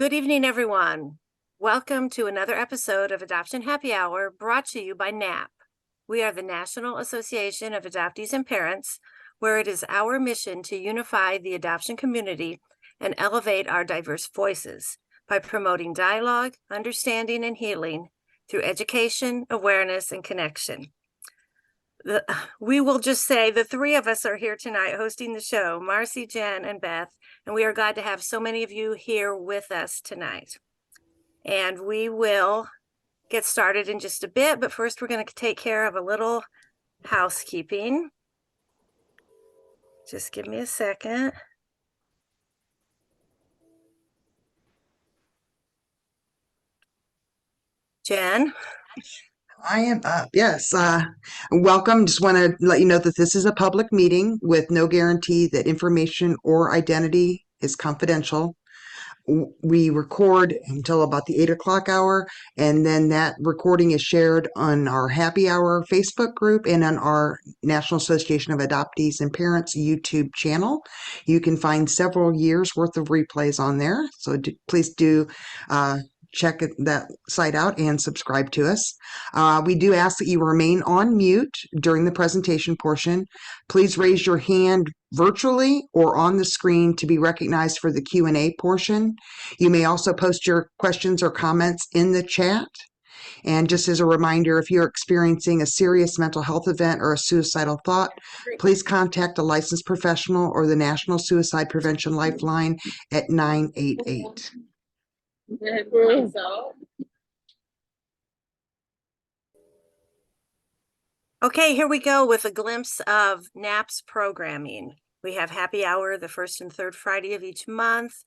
Good evening, everyone. Welcome to another episode of Adoption Happy Hour brought to you by NAAP. We are the National Association of Adoptees and Parents, where it is our mission to unify the adoption community and elevate our diverse voices by promoting dialogue, understanding, and healing through education, awareness, and connection. We will just say the three of us are here tonight hosting the show, Marcie, Jen, and Beth, and we are glad to have so many of you here with us tonight. And we will get started in just a bit, but first we're going to take care of a little housekeeping. Just give me a second. Jen? I am up. Yes. Welcome. Just want to let you know that this is a public meeting with no guarantee that information or identity is confidential. We record until about the 8 o'clock hour, and then that recording is shared on our Happy Hour Facebook group and on our National Association of Adoptees and Parents YouTube channel. You can find several years worth of replays on there. So please do check that site out and subscribe to us. We do ask that you remain on mute during the presentation portion. Please raise your hand virtually or on the screen to be recognized for the Q&A portion. You may also post your questions or comments in the chat. And just as a reminder, if you're experiencing a serious mental health event or a suicidal thought, please contact a licensed professional or the National Suicide Prevention Lifeline at 988. Okay, here we go with a glimpse of NAAP's programming. We have Happy Hour the first and third Friday of each month.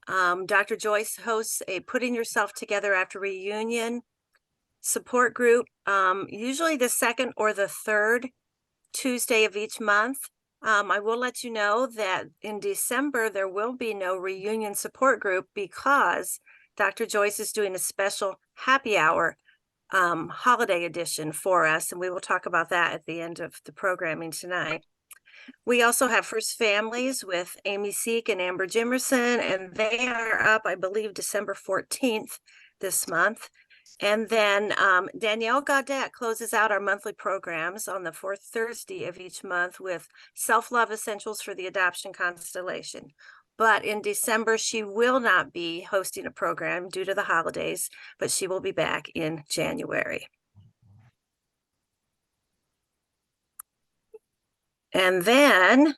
Dr. Joyce hosts a Putting Yourself Together After Reunion support group, usually the second or the third Tuesday of each month. I will let you know that in December, there will be no reunion support group because Dr. Joyce is doing a special Happy Hour holiday edition for us, and we will talk about that at the end of the programming tonight. We also have First Families with Amy Seek and Amber Jimerson, and they are up, I believe, December 14th this month. And then Danielle Gaudette closes out our monthly programs on the fourth Thursday of each month with Self-Love Essentials for the Adoption Constellation. But in December, she will not be hosting a program due to the holidays, but she will be back in January. And then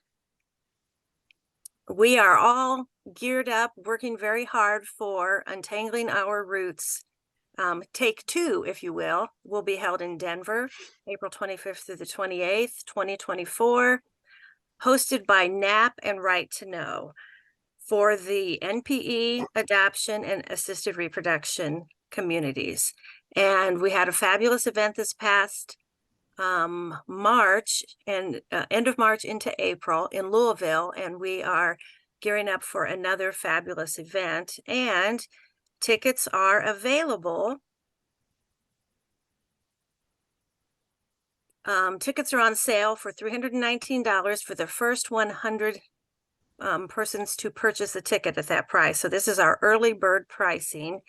we are all geared up, working very hard for Untangling Our Roots. Take two, if you will be held in Denver, April 25th through the 28th, 2024, hosted by NAAP and Right to Know for the NPE, adoption, and assisted reproduction communities. And we had a fabulous event this past March and end of March into April in Louisville, and we are gearing up for another fabulous event, and tickets are available. Tickets are on sale for $319 for the first 100 persons to purchase a ticket at that price. So this is our early bird pricing,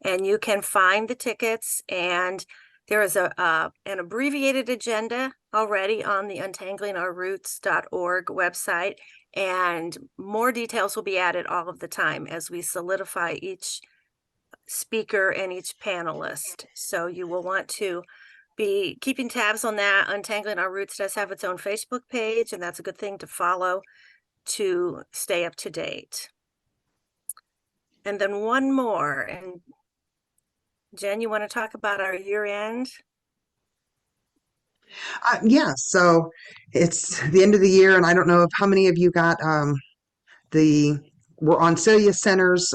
and you can find the tickets, and there is an abbreviated agenda already on the untanglingourroots.org website, and more details will be added all of the time as we solidify each speaker and each panelist. So you will want to be keeping tabs on that. Untangling Our Roots does have its own Facebook page, and that's a good thing to follow to stay up to date. And then one more, and Jen, you want to talk about our year end? Yeah, so it's the end of the year, and I don't know if how many of you got we're on Celia Center's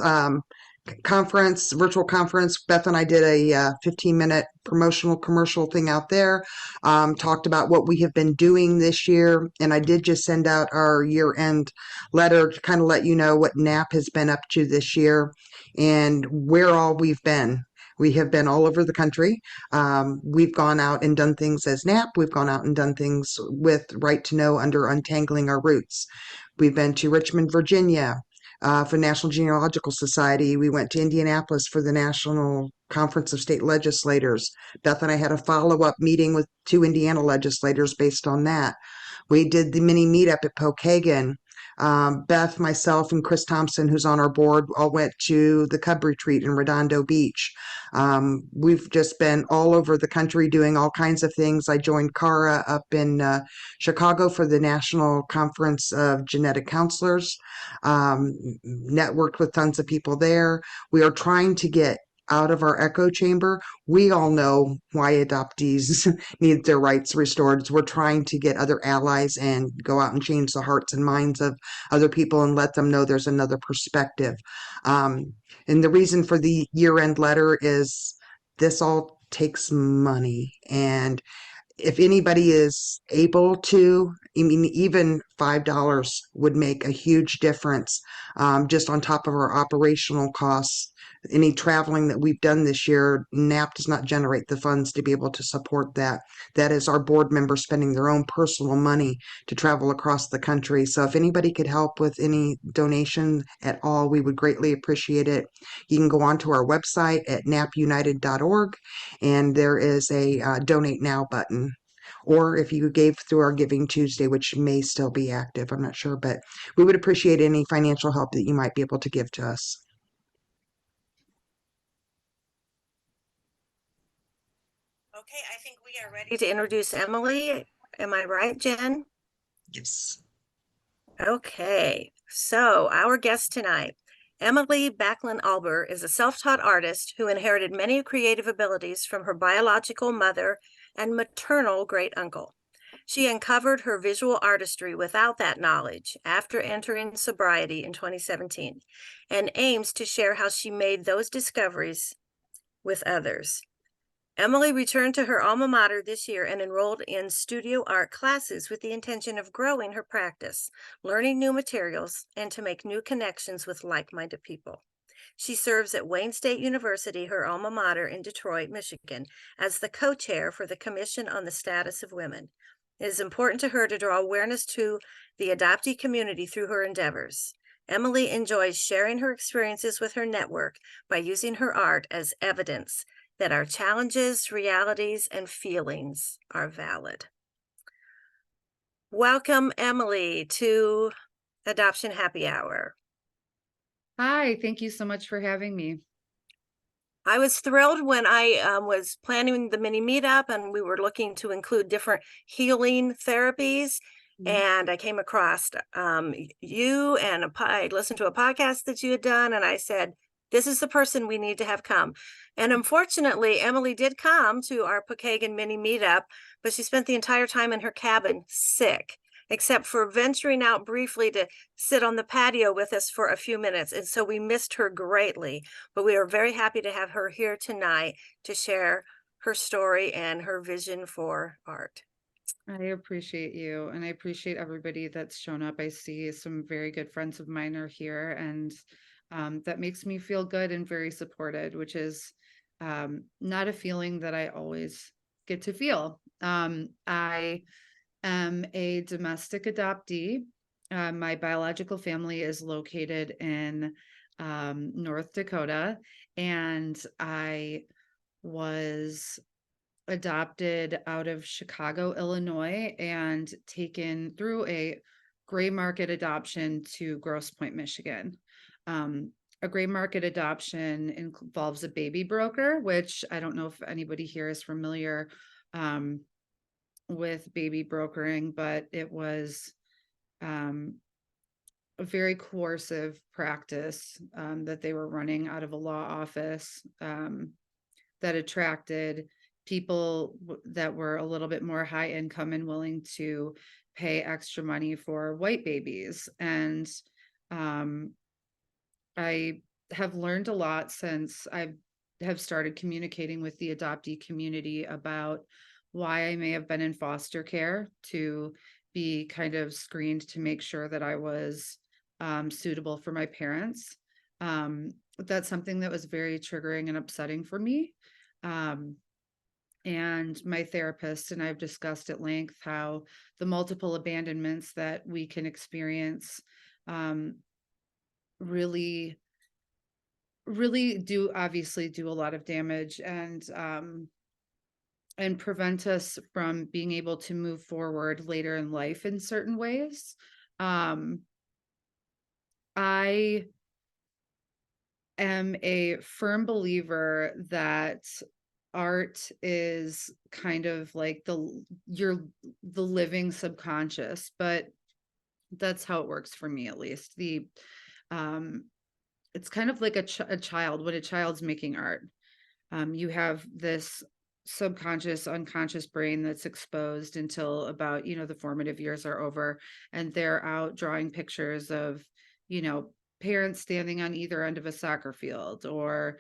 conference, virtual conference. Beth and I did a 15-minute promotional commercial thing out there, talked about what we have been doing this year, and I did just send out our year-end letter to kind of let you know what NAAP has been up to this year and where all we've been. We have been all over the country. We've gone out and done things as NAAP. We've gone out and done things with Right to Know under Untangling Our Roots. We've been to Richmond, Virginia, for National Genealogical Society. We went to Indianapolis for the National Conference of State Legislators. Beth and I had a follow-up meeting with two Indiana legislators based on that. We did the mini meetup at Pokagon. Beth, myself, and Chris Thompson, who's on our board, all went to the Cub Retreat in Redondo Beach. We've just been all over the country doing all kinds of things. I joined Cara up in Chicago for the National Conference of Genetic Counselors, networked with tons of people there. We are trying to get out of our echo chamber. We all know why adoptees need their rights restored. So we're trying to get other allies and go out and change the hearts and minds of other people and let them know there's another perspective. And the reason for the year-end letter is this all takes money. And if anybody is able to, I mean, even $5 would make a huge difference, just on top of our operational costs. Any traveling that we've done this year, NAAP does not generate the funds to be able to support that. That is our board members spending their own personal money to travel across the country. So if anybody could help with any donation at all, we would greatly appreciate it. You can go onto our website at napunited.org, and there is a donate now button. Or if you gave through our Giving Tuesday, which may still be active, I'm not sure, but we would appreciate any financial help that you might be able to give to us. Okay, I think we are ready to introduce Emily. Am I right, Jen? Yes. Okay, so our guest tonight, Emily Backlin Alber, is a self-taught artist who inherited many creative abilities from her biological mother and maternal great uncle. She uncovered her visual artistry without that knowledge after entering sobriety in 2017 and aims to share how she made those discoveries with others. Emily returned to her alma mater this year and enrolled in studio art classes with the intention of growing her practice, learning new materials, and to make new connections with like-minded people. She serves at Wayne State University, her alma mater in Detroit, Michigan, as the co-chair for the Commission on the Status of Women. It is important to her to draw awareness to the adoptee community through her endeavors. Emily enjoys sharing her experiences with her network by using her art as evidence that our challenges, realities, and feelings are valid. Welcome, Emily, to Adoption Happy Hour. Hi, thank you so much for having me. I was thrilled when I was planning the mini meetup and we were looking to include different healing therapies. And I came across you, and I listened to a podcast that you had done, and I said, this is the person we need to have come. And unfortunately, Emily did come to our Pokagon mini meetup, but she spent the entire time in her cabin sick, except for venturing out briefly to sit on the patio with us for a few minutes. And so we missed her greatly, but we are very happy to have her here tonight to share her story and her vision for art. I appreciate you, and I appreciate everybody that's shown up. I see some very good friends of mine are here, and that makes me feel good and very supported, which is not a feeling that I always get to feel. I am a domestic adoptee. My biological family is located in North Dakota, and I was adopted out of Chicago, Illinois, and taken through a gray market adoption to Grosse Pointe, Michigan. A gray market adoption involves a baby broker, which I don't know if anybody here is familiar with baby brokering, but it was a very coercive practice that they were running out of a law office that attracted people that were a little bit more high income and willing to pay extra money for white babies. And I have learned a lot since I have started communicating with the adoptee community about why I may have been in foster care, to be kind of screened to make sure that I was suitable for my parents. That's something that was very triggering and upsetting for me. And my therapist and I've discussed at length how the multiple abandonments that we can experience really, really do obviously do a lot of damage and prevent us from being able to move forward later in life in certain ways. Um, I am a firm believer that art is kind of like the living subconscious, but that's how it works for me, at least. Um it's kind of like a child. When a child's making art, you have this subconscious, unconscious brain that's exposed until about, the formative years are over, and they're out drawing pictures of, you know, parents standing on either end of a soccer field, or,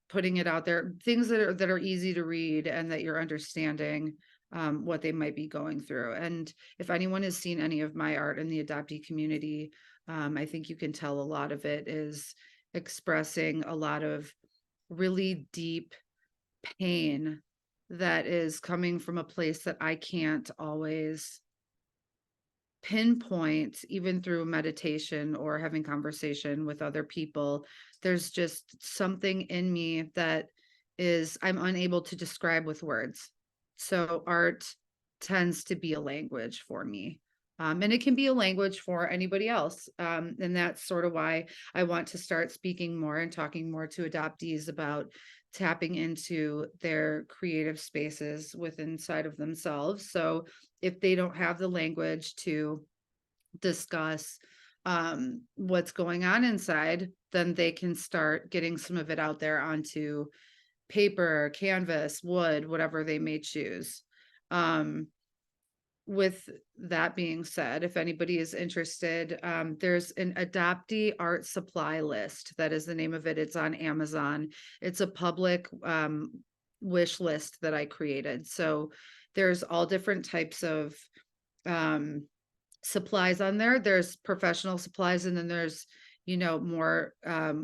putting it out there, things that are easy to read and that you're understanding what they might be going through. And if anyone has seen any of my art in the adoptee community, I think you can tell a lot of it is expressing a lot of really deep pain that is coming from a place that I can't always pinpoint, even through meditation or having conversation with other people. There's just something in me that I'm unable to describe with words. So art tends to be a language for me. And it can be a language for anybody else. And that's sort of why I want to start speaking more and talking more to adoptees about tapping into their creative spaces within inside of themselves. So if they don't have the language to discuss what's going on inside, then they can start getting some of it out there onto paper, canvas, wood, whatever they may choose. With that being said, if anybody is interested, there's an adoptee art supply list. That is the name of it. It's on Amazon. It's a public wish list that I created. So there's all different types of um, supplies on there. There's professional supplies, and then there's, more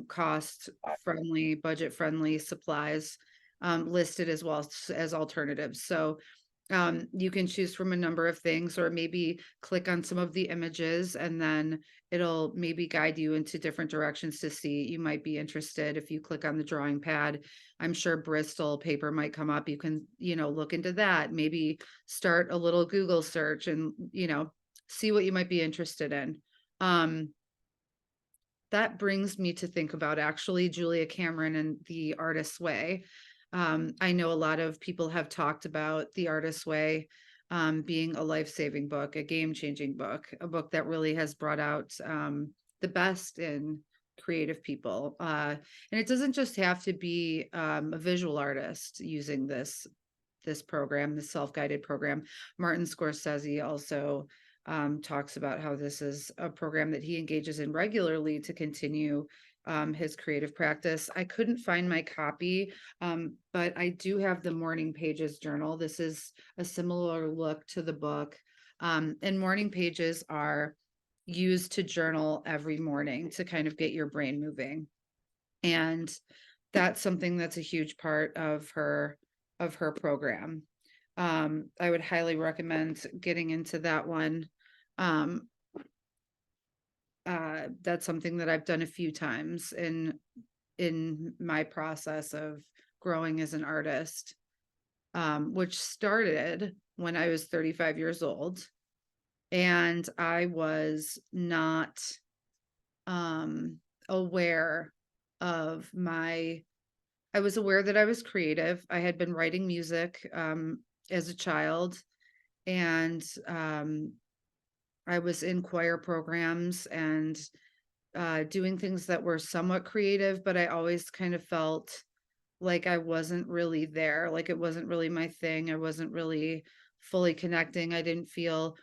cost friendly, budget friendly supplies listed as well as alternatives. So you can choose from a number of things, or maybe click on some of the images, and then it'll maybe guide you into different directions to see. You might be interested if you click on the drawing pad. I'm sure Bristol paper might come up. You can, look into that, maybe start a little Google search and, see what you might be interested in. That brings me to think about actually Julia Cameron and The Artist's Way. I know a lot of people have talked about The Artist's Way being a life-saving book, a game-changing book, a book that really has brought out the best in creative people. And it doesn't just have to be a visual artist using this program, this self-guided program. Martin Scorsese also talks about how this is a program that he engages in regularly to continue his creative practice. I couldn't find my copy, but I do have the Morning Pages journal. This is a similar look to the book. And morning pages are used to journal every morning to kind of get your brain moving. And that's something that's a huge part of her program. I would highly recommend getting into that one. That's something that I've done a few times in my process of growing as an artist, which started when I was 35 years old, and I was not aware of I was aware that I was creative. I had been writing music as a child, and I was in choir programs and doing things that were somewhat creative, but I always kind of felt like I wasn't really there, like it wasn't really my thing. I wasn't really fully connecting. I didn't feel,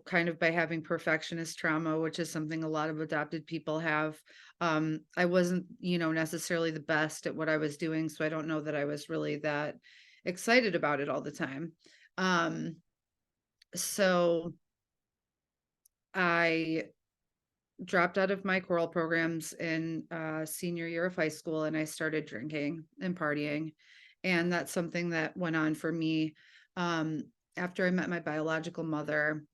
kind of by having perfectionist trauma, which is something a lot of adopted people have. I wasn't, necessarily the best at what I was doing. So I don't know that I was really that excited about it all the time. So I dropped out of my choral programs in senior year of high school, and I started drinking and partying. And that's something that went on for me after I met my biological mother.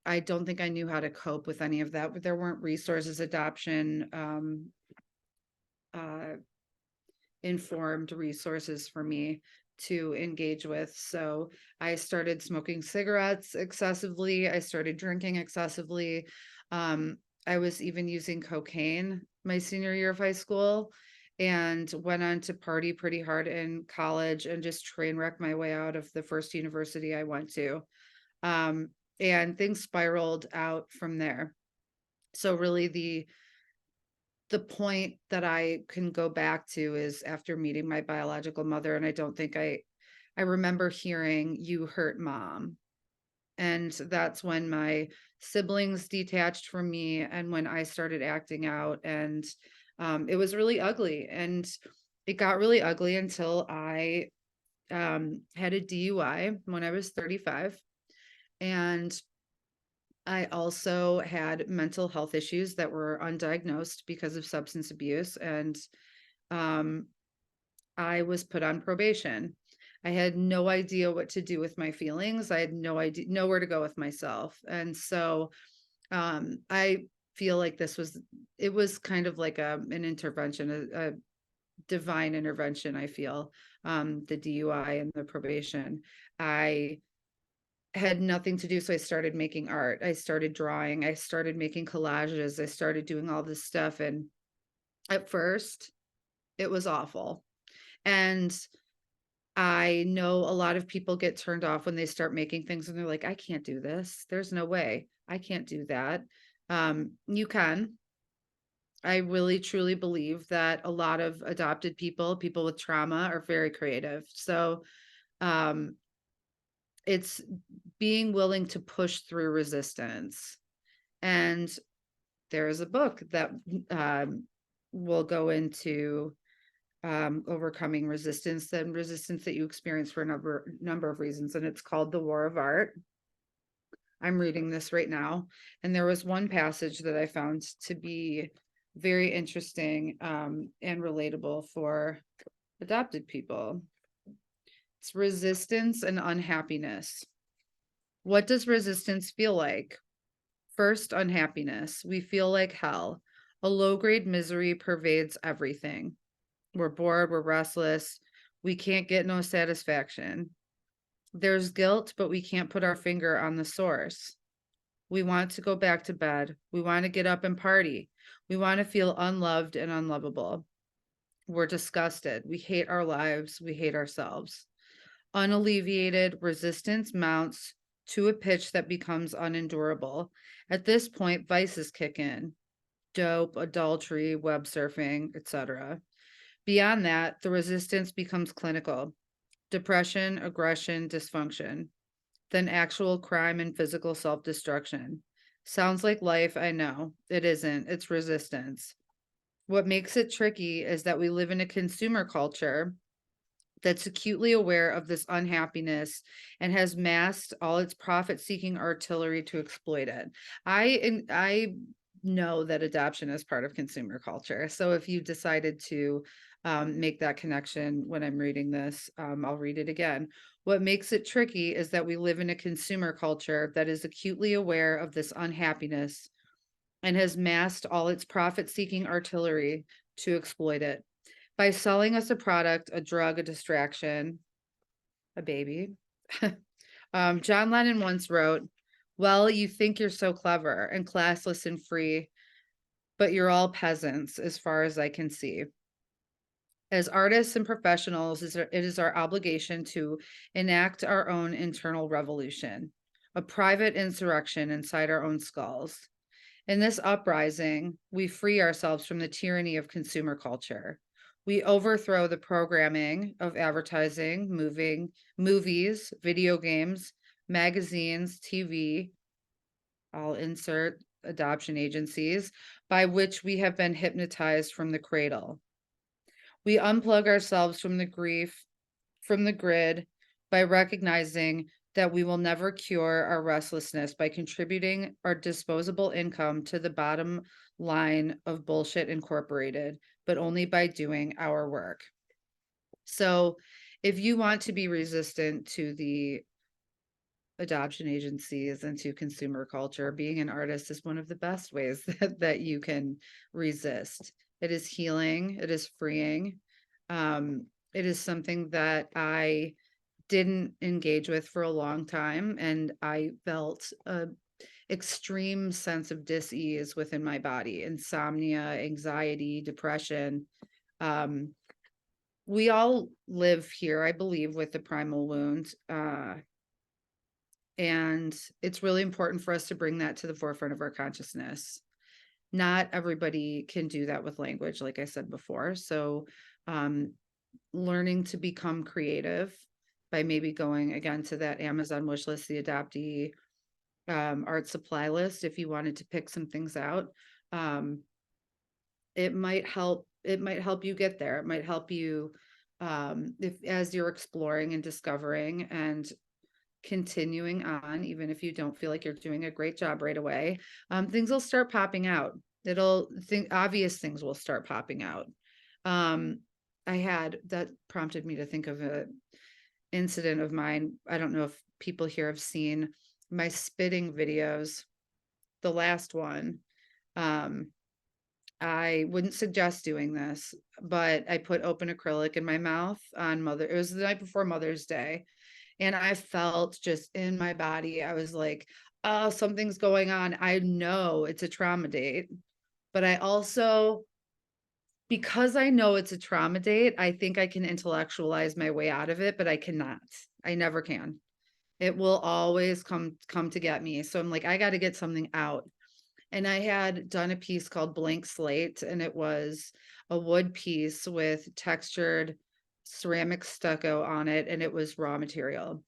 I don't think I knew how to cope with any of that, but there weren't resources, adoption, uh, informed resources for me to engage with. So I started smoking cigarettes excessively. I started drinking excessively. I was even using cocaine my senior year of high school and went on to party pretty hard in college and just train wreck my way out of the first university I went to. Um, and things spiraled out from there. So really the point that I can go back to is after meeting my biological mother, and I don't think I remember hearing, "You hurt mom." And that's when my siblings detached from me and when I started acting out, and it was really ugly. And it got really ugly until I had a DUI when I was 35. And I also had mental health issues that were undiagnosed because of substance abuse. And um, I was put on probation. I had no idea what to do with my feelings. I had no idea, nowhere to go with myself. And so I feel like it was kind of like an intervention, a divine intervention, I feel, the DUI and the probation. I had nothing to do. So I started making art. I started drawing. I started making collages. I started doing all this stuff. And at first, it was awful. And I know a lot of people get turned off when they start making things and they're like, I can't do this. There's no way. I can't do that. You can. I really truly believe that a lot of adopted people with trauma are very creative. So um, it's being willing to push through resistance. And there is a book that will go into overcoming resistance and resistance that you experience for a number of reasons. And it's called The War of Art. I'm reading this right now. And there was one passage that I found to be very interesting and relatable for adopted people. It's resistance and unhappiness. What does resistance feel like? First, unhappiness. We feel like hell. A low-grade misery pervades everything. We're bored, we're restless, we can't get no satisfaction. There's guilt, but we can't put our finger on the source. We want to go back to bed. We want to get up and party. We want to feel unloved and unlovable. We're disgusted. We hate our lives. We hate ourselves. Unalleviated resistance mounts to a pitch that becomes unendurable. At this point, vices kick in. Dope, adultery, web surfing, etc. Beyond that, the resistance becomes clinical: depression, aggression, dysfunction, then actual crime and physical self-destruction. Sounds like life, I know. It isn't, it's resistance. What makes it tricky is that we live in a consumer culture that's acutely aware of this unhappiness and has massed all its profit-seeking artillery to exploit it. I know that adoption is part of consumer culture. So if you decided to make that connection when I'm reading this, I'll read it again. What makes it tricky is that we live in a consumer culture that is acutely aware of this unhappiness and has massed all its profit-seeking artillery to exploit it. By selling us a product, a drug, a distraction, a baby. John Lennon once wrote, well, you think you're so clever and classless and free, but you're all peasants as far as I can see. As artists and professionals, it is our obligation to enact our own internal revolution, a private insurrection inside our own skulls. In this uprising, we free ourselves from the tyranny of consumer culture. We overthrow the programming of advertising, movies, video games, magazines, TV, I'll insert adoption agencies, by which we have been hypnotized from the cradle. We unplug ourselves from the grief, from the grid, by recognizing that we will never cure our restlessness by contributing our disposable income to the bottom line of Bullshit Incorporated, but only by doing our work. So if you want to be resistant to the adoption agencies and to consumer culture, being an artist is one of the best ways that you can resist. It is healing, it is freeing. It is something that I didn't engage with for a long time, and I felt a extreme sense of dis-ease within my body, insomnia, anxiety, depression. Um, we all live here, I believe, with the primal wound. And it's really important for us to bring that to the forefront of our consciousness. Not everybody can do that with language, like I said before. So, learning to become creative by maybe going again to that Amazon wish list, the adoptee art supply list, if you wanted to pick some things out. It might help you get there. It might help you if as you're exploring and discovering and continuing on, even if you don't feel like you're doing a great job right away, things will start popping out. Obvious things will start popping out. That prompted me to think of a incident of mine. I don't know if people here have seen my spitting videos. The last one, I wouldn't suggest doing this, but I put open acrylic in my mouth it was the night before Mother's Day. And I felt just in my body, I was like, oh, something's going on. I know it's a trauma date, but I also, because I know it's a trauma date, I think I can intellectualize my way out of it, but I cannot. I never can. It will always come to get me. So I'm like, I got to get something out. And I had done a piece called Blank Slate, and it was a wood piece with textured ceramic stucco on it, and it was raw material.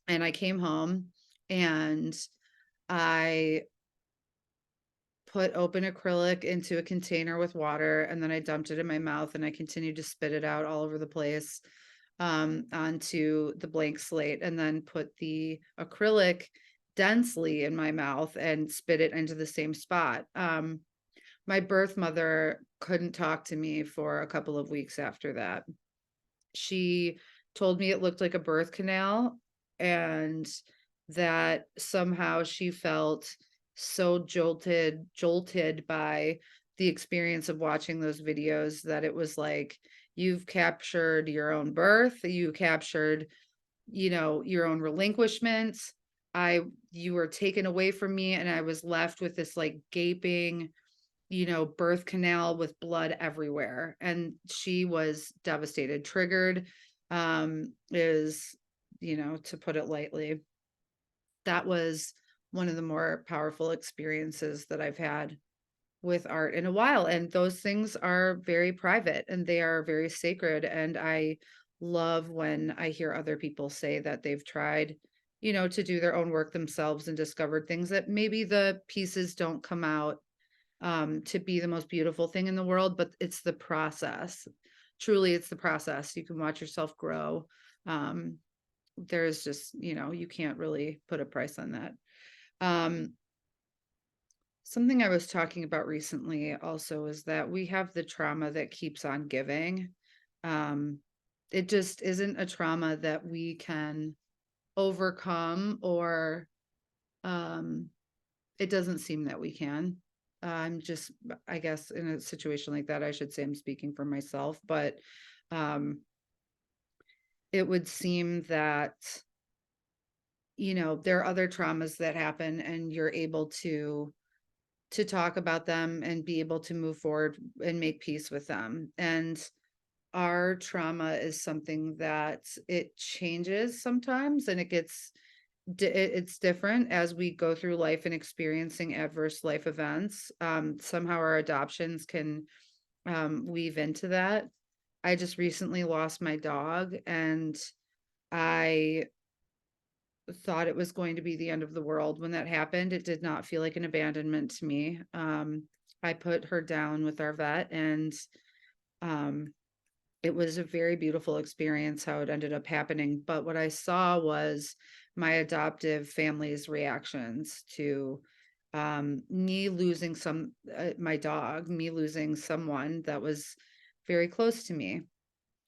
And I came home and I put open acrylic into a container with water, and then I dumped it in my mouth, and I continued to spit it out all over the place onto the blank slate, and then put the acrylic densely in my mouth and spit it into the same spot. My birth mother couldn't talk to me for a couple of weeks after that. She told me it looked like a birth canal, and that somehow she felt so jolted by the experience of watching those videos, that it was like, you've captured your own birth, you captured, your own relinquishment. You were taken away from me, and I was left with this like gaping, birth canal with blood everywhere. And she was devastated, triggered, is, to put it lightly. That was one of the more powerful experiences that I've had with art in a while. And those things are very private and they are very sacred. And I love when I hear other people say that they've tried, to do their own work themselves and discovered things that maybe the pieces don't come out to be the most beautiful thing in the world, but it's the process. Truly, it's the process. You can watch yourself grow. There's just, you can't really put a price on that. Something I was talking about recently also is that we have the trauma that keeps on giving. It just isn't a trauma that we can overcome, or it doesn't seem that we can. I'm just, I guess in a situation like that, I should say I'm speaking for myself, but it would seem that, there are other traumas that happen and you're able to talk about them and be able to move forward and make peace with them. And our trauma is something that it changes sometimes, and it's different as we go through life and experiencing adverse life events. Somehow our adoptions can weave into that. I just recently lost my dog, and I thought it was going to be the end of the world when that happened. It did not feel like an abandonment to me. I put her down with our vet, and it was a very beautiful experience how it ended up happening. But what I saw was my adoptive family's reactions to me losing my dog, me losing someone that was very close to me.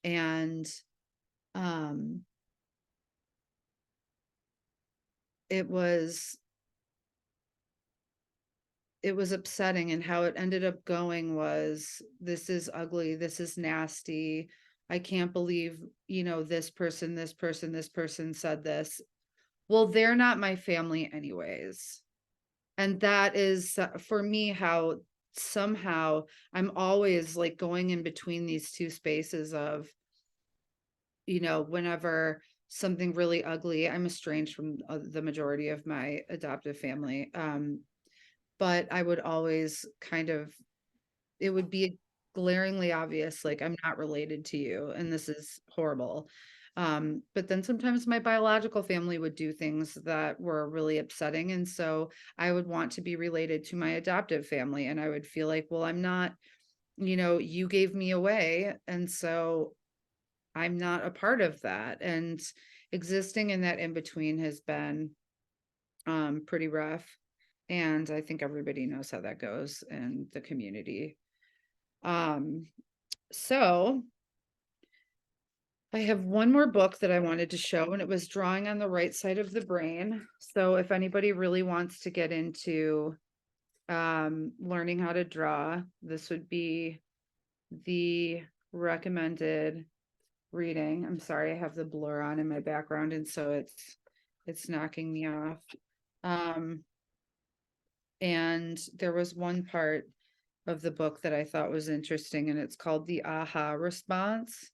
And it was upsetting, and how it ended up going was, this is ugly, this is nasty, I can't believe, this person said this. Well, they're not my family anyways. And that is, for me, how somehow I'm always like going in between these two spaces of, whenever something really ugly, I'm estranged from the majority of my adoptive family. But I would always kind of, it would be glaringly obvious, like, I'm not related to you and this is horrible. But then sometimes my biological family would do things that were really upsetting. And so I would want to be related to my adoptive family. And I would feel like, well, I'm not, you gave me away. And so I'm not a part of that. And existing in that in between has been pretty rough. And I think everybody knows how that goes in the community. So I have one more book that I wanted to show, and it was Drawing on the Right Side of the Brain. So if anybody really wants to get into learning how to draw, this would be the recommended reading. I'm sorry, I have the blur on in my background, and so it's knocking me off. And there was one part of the book that I thought was interesting, and it's called the aha response.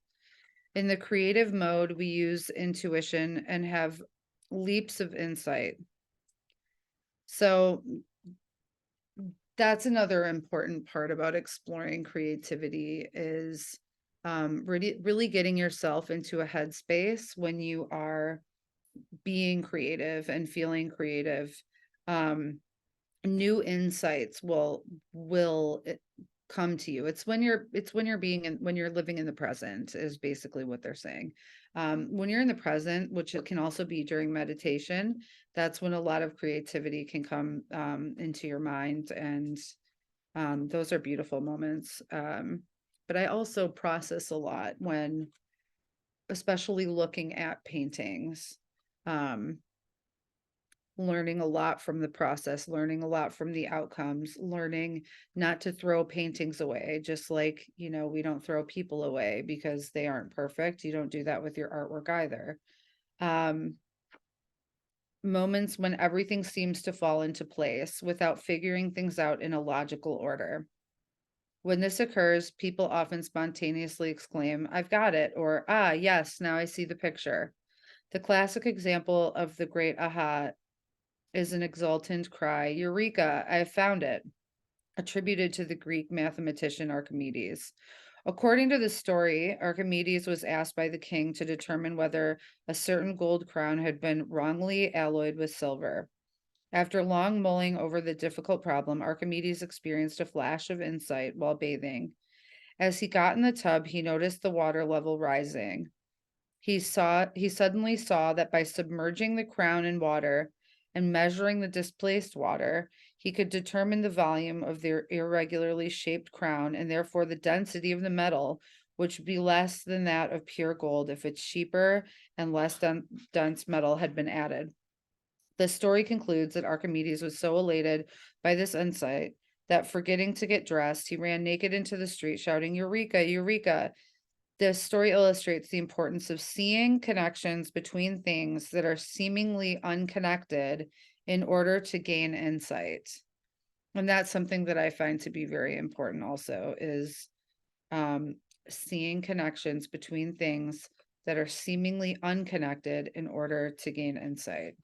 In the creative mode, we use intuition and have leaps of insight. So that's another important part about exploring creativity, is really getting yourself into a headspace when you are being creative and feeling creative. New insights will come to you. It's when you're when you're living in the present, is basically what they're saying. When you're in the present, which it can also be during meditation, that's when a lot of creativity can come into your mind. And those are beautiful moments. But I also process a lot when, especially looking at paintings, learning a lot from the process, learning a lot from the outcomes, learning not to throw paintings away, just like, we don't throw people away because they aren't perfect. You don't do that with your artwork either. Moments when everything seems to fall into place without figuring things out in a logical order. When this occurs, people often spontaneously exclaim, "I've got it," or, "Ah, yes, now I see the picture." The classic example of the great aha is an exultant cry, "Eureka, I have found it," attributed to the Greek mathematician Archimedes. According to the story, Archimedes was asked by the king to determine whether a certain gold crown had been wrongly alloyed with silver. After long mulling over the difficult problem, Archimedes experienced a flash of insight while bathing. As he got in the tub, he noticed the water level rising. He suddenly saw that by submerging the crown in water and measuring the displaced water, he could determine the volume of the irregularly shaped crown, and therefore the density of the metal, which would be less than that of pure gold if its cheaper and less dense metal had been added. The story concludes that Archimedes was so elated by this insight that, forgetting to get dressed, he ran naked into the street shouting, "Eureka, Eureka." This story illustrates the importance of seeing connections between things that are seemingly unconnected in order to gain insight. And that's something that I find to be very important also, is seeing connections between things that are seemingly unconnected in order to gain insight.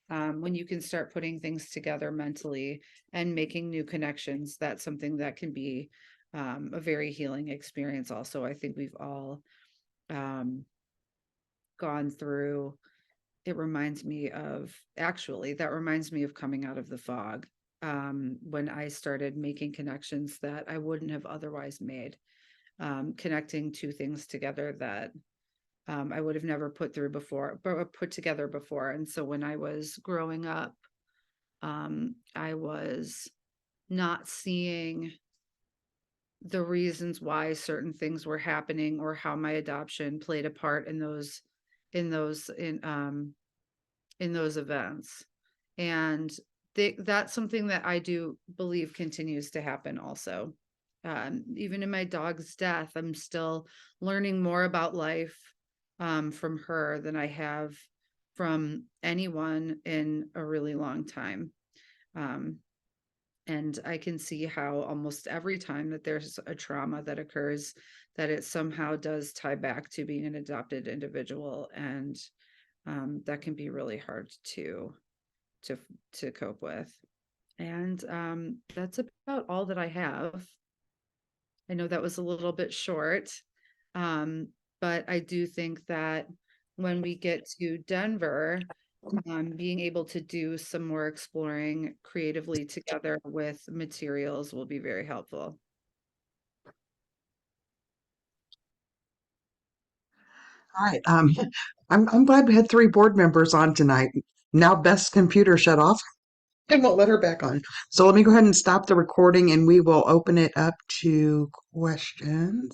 When you can start putting things together mentally and making new connections, that's something that can be a very healing experience also. I think we've all gone through. It reminds me of, actually, that reminds me of coming out of the fog, when I started making connections that I wouldn't have otherwise made, connecting two things together that I would have never put together before. And so when I was growing up, I was not seeing the reasons why certain things were happening, or how my adoption played a part in those events. And that's something that I do believe continues to happen also. Even in my dog's death, I'm still learning more about life from her than I have from anyone in a really long time. And I can see how almost every time that there's a trauma that occurs, that it somehow does tie back to being an adopted individual. And that can be really hard to cope with. And that's about all that I have. I know that was a little bit short, but I do think that when we get to Denver, being able to do some more exploring creatively together with materials will be very helpful. All right. I'm glad we had 3 board members on tonight. Now Beth's computer shut off and won't let her back on. So let me go ahead and stop the recording and we will open it up to questions.